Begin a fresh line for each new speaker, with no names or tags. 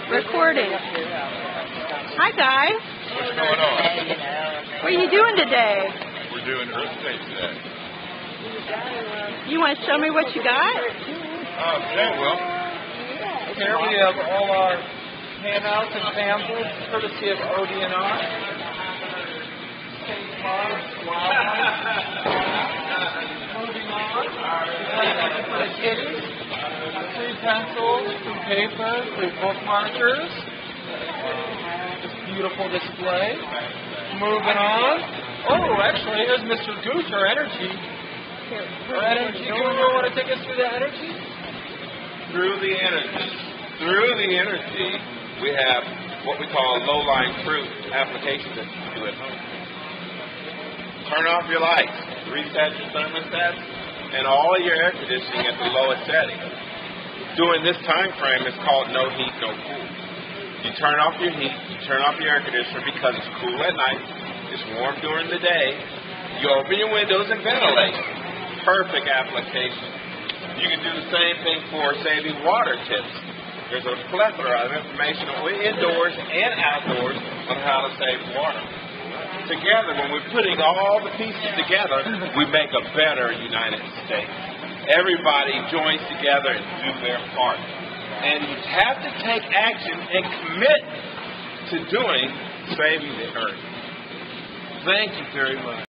Recording. Hi, guys.
What's going on?
What are you doing today?
We're doing Earth Day today.
You want to show me what you got?
Okay, well.
Here we have all our handouts and pamphlets, courtesy of ODNR. St. Mark's Moving on. For the kiddies, free pencils, free paper, free bookmarkers. This beautiful display. Moving on. Oh, actually, here's Mr. Gooch, our energy. Our energy. Do you want to take us through the energy?
Through the energy, we have what we call low-lying fruit applications that you do at home. Turn off your lights, reset your thermostats, and all your air conditioning at the lowest setting. During this time frame, it's called no heat, no cool. You turn off your heat, you turn off your air conditioner because it's cool at night, it's warm during the day. You open your windows and ventilate. Perfect application. You can do the same thing for saving water tips. There's a plethora of information indoors and outdoors on how to save water. Together, when we're putting all the pieces together, we make a better United States. Everybody joins together and do their part. And you have to take action and commit to doing saving the earth. Thank you very much.